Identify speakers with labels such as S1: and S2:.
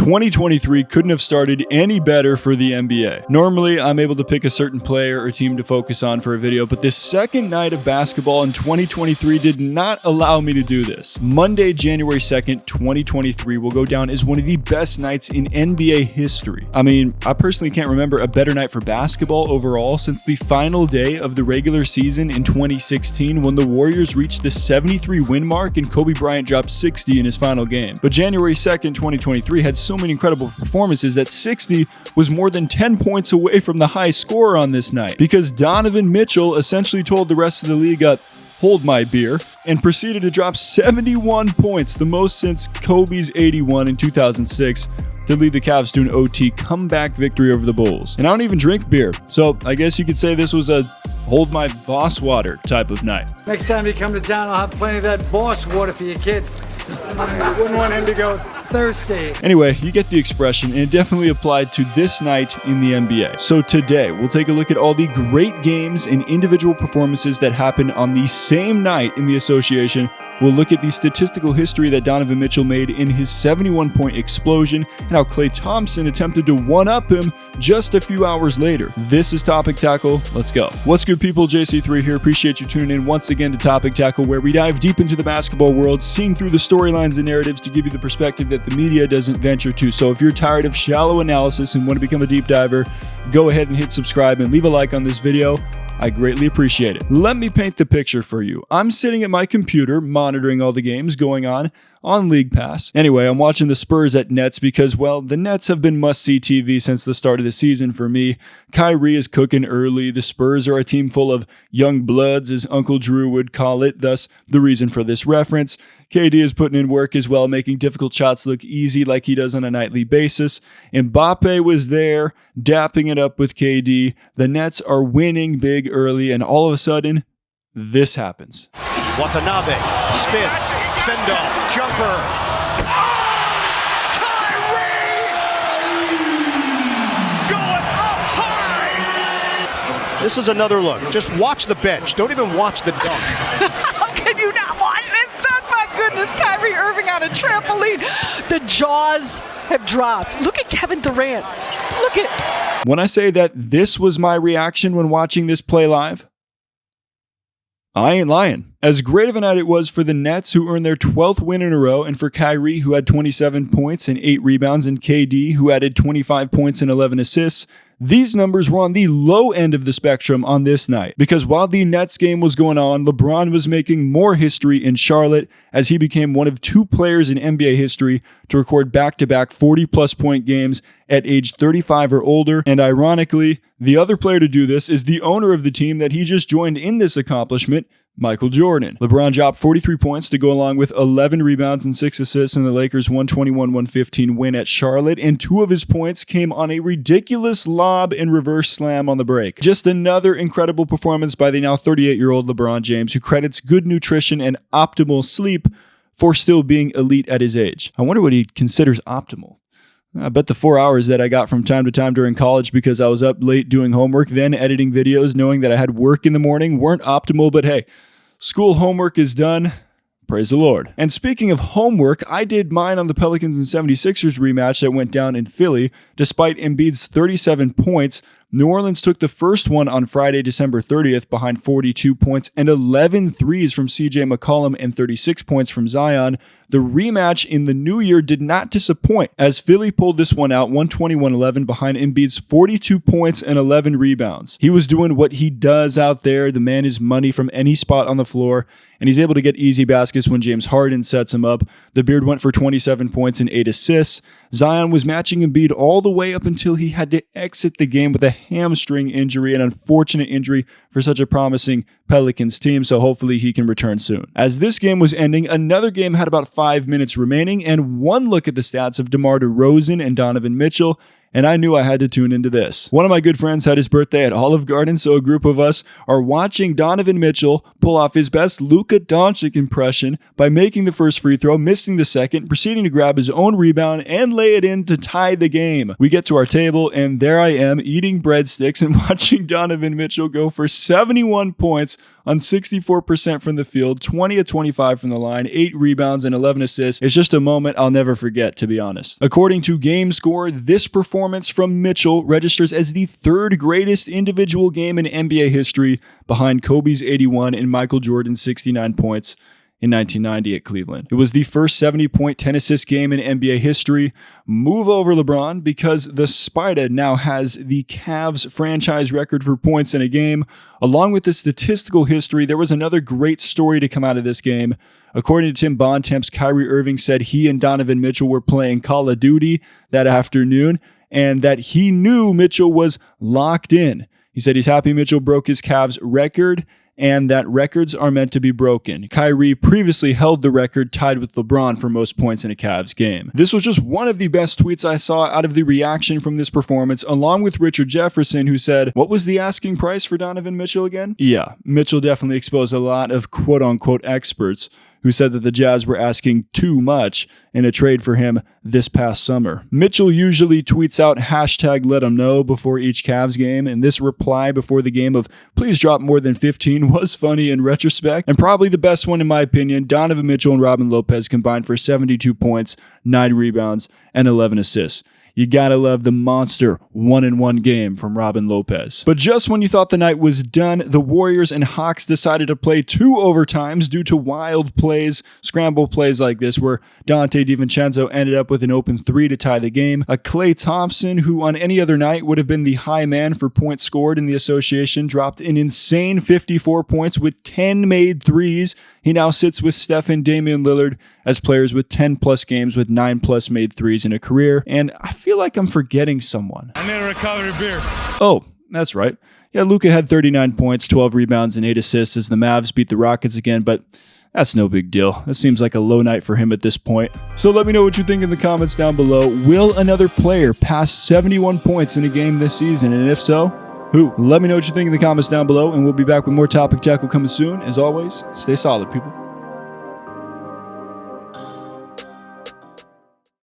S1: 2023 couldn't have started any better for the NBA. Normally, I'm able to pick a certain player or team to focus on for a video, but this second night of basketball in 2023 did not allow me to do this. Monday, January 2nd, 2023 will go down as one of the best nights in NBA history. I mean, I personally can't remember a better night for basketball overall since the final day of the regular season in 2016 when the Warriors reached the 73 win mark and Kobe Bryant dropped 60 in his final game. But January 2nd, 2023 had so many incredible performances that 60 was more than 10 points away from the high score on this night because Donovan Mitchell essentially told the rest of the league hold my beer, and proceeded to drop 71 points, the most since Kobe's 81 in 2006, to lead the Cavs to an OT comeback victory over the Bulls. And I don't even drink beer, so I guess you could say this was a hold my boss water type of night.
S2: Next time you come to town, I'll have plenty of that boss water for your kid. I wouldn't want him to go thirsty.
S1: Anyway, you get the expression, and it definitely applied to this night in the NBA. So today, we'll take a look at all the great games and individual performances that happened on the same night in the association. We'll look at the statistical history that Donovan Mitchell made in his 71-point explosion and how Klay Thompson attempted to one-up him just a few hours later. This is Topic Tackle. Let's go. What's good, people? JC3 here. Appreciate you tuning in once again to Topic Tackle, where we dive deep into the basketball world, seeing through the storylines and narratives to give you the perspective that the media doesn't venture to. So if you're tired of shallow analysis and want to become a deep diver, go ahead and hit subscribe and leave a like on this video. I greatly appreciate it. Let me paint the picture for you. I'm sitting at my computer monitoring all the games going on League Pass. Anyway, I'm watching the Spurs at Nets because, well, the Nets have been must-see TV since the start of the season for me. Kyrie is cooking early. The Spurs are a team full of young bloods, as Uncle Drew would call it, thus the reason for this reference. KD is putting in work as well, making difficult shots look easy like he does on a nightly basis. Mbappe was there, dapping it up with KD. The Nets are winning big early, and all of a sudden, this happens.
S3: Watanabe, spin, fend-off, jumper. Kyrie! Going up high! This is another look. Just watch the bench. Don't even watch the dunk.
S4: How can you not watch this dunk? My goodness, Kyrie Irving on a trampoline. The jaws have dropped. Look at Kevin Durant. Look at...
S1: When I say that this was my reaction when watching this play live, I ain't lying. As great of a night it was for the Nets, who earned their 12th win in a row, and for Kyrie, who had 27 points and 8 rebounds, and KD, who added 25 points and 11 assists, these numbers were on the low end of the spectrum on this night, because while the Nets game was going on, LeBron was making more history in Charlotte as he became one of 2 players in NBA history to record back-to-back 40-plus point games at age 35 or older. And ironically, the other player to do this is the owner of the team that he just joined in this accomplishment, Michael Jordan. LeBron dropped 43 points to go along with 11 rebounds and 6 assists in the Lakers' 121-115 win at Charlotte, and 2 of his points came on a ridiculous lob and reverse slam on the break. Just another incredible performance by the now 38-year-old LeBron James, who credits good nutrition and optimal sleep for still being elite at his age. I wonder what he considers optimal. I bet the 4 hours that I got from time to time during college because I was up late doing homework, then editing videos, knowing that I had work in the morning, weren't optimal, but hey, school homework is done. Praise the Lord. And speaking of homework, I did mine on the Pelicans and 76ers rematch that went down in Philly. Despite Embiid's 37 points, New Orleans took the first one on Friday, December 30th, behind 42 points and 11 threes from CJ McCollum and 36 points from Zion. The rematch in the new year did not disappoint, as Philly pulled this one out 121-11 behind Embiid's 42 points and 11 rebounds. He was doing what he does out there. The man is money from any spot on the floor, and he's able to get easy baskets when James Harden sets him up. The Beard went for 27 points and 8 assists. Zion was matching Embiid all the way up until he had to exit the game with a hamstring injury, an unfortunate injury for such a promising Pelicans team, so hopefully he can return soon. As this game was ending, another game had about 5 minutes remaining, and one look at the stats of DeMar DeRozan and Donovan Mitchell, and I knew I had to tune into this. One of my good friends had his birthday at Olive Garden, so a group of us are watching Donovan Mitchell pull off his best Luka Doncic impression by making the first free throw, missing the second, proceeding to grab his own rebound and lay it in to tie the game. We get to our table, and there I am eating breadsticks and watching Donovan Mitchell go for 71 points on 64% from the field, 20 of 25 from the line, 8 rebounds, and 11 assists. It's just a moment I'll never forget, to be honest. According to GameScore, this performance from Mitchell registers as the third greatest individual game in NBA history, behind Kobe's 81 and Michael Jordan's 69 points in 1990 at Cleveland. It was the first 70-point, 10-assist game in NBA history. Move over, LeBron, because the Spider now has the Cavs franchise record for points in a game. Along with the statistical history, there was another great story to come out of this game. According to Tim Bontemps, Kyrie Irving said he and Donovan Mitchell were playing Call of Duty that afternoon, and that he knew Mitchell was locked in. He said he's happy Mitchell broke his Cavs record, and that records are meant to be broken. Kyrie previously held the record tied with LeBron for most points in a Cavs game. This was just one of the best tweets I saw out of the reaction from this performance, along with Richard Jefferson, who said, "What was the asking price for Donovan Mitchell again?" Yeah, Mitchell definitely exposed a lot of quote-unquote experts who said that the Jazz were asking too much in a trade for him this past summer. Mitchell usually tweets out #LetHimKnow before each Cavs game, and this reply before the game of "please drop more than 15" was funny in retrospect, and probably the best one in my opinion. Donovan Mitchell and Robin Lopez combined for 72 points, 9 rebounds, and 11 assists. You gotta love the monster 1-in-1 game from Robin Lopez. But just when you thought the night was done, the Warriors and Hawks decided to play 2 overtimes due to wild plays, scramble plays like this, where Dante DiVincenzo ended up with an open 3 to tie the game. A Klay Thompson, who on any other night would have been the high man for points scored in the association, dropped an insane 54 points with 10 made threes. He now sits with Steph and Damian Lillard as players with 10-plus games with 9-plus made threes in a career. And I feel like I'm forgetting someone.
S5: I need a recovery beer.
S1: Oh, that's right. Yeah, Luka had 39 points, 12 rebounds, and 8 assists as the Mavs beat the Rockets again, but that's no big deal. That seems like a low night for him at this point. So let me know what you think in the comments down below. Will another player pass 71 points in a game this season? And if so, who? Let me know what you think in the comments down below, and we'll be back with more Topic Tackle coming soon. As always, stay solid, people.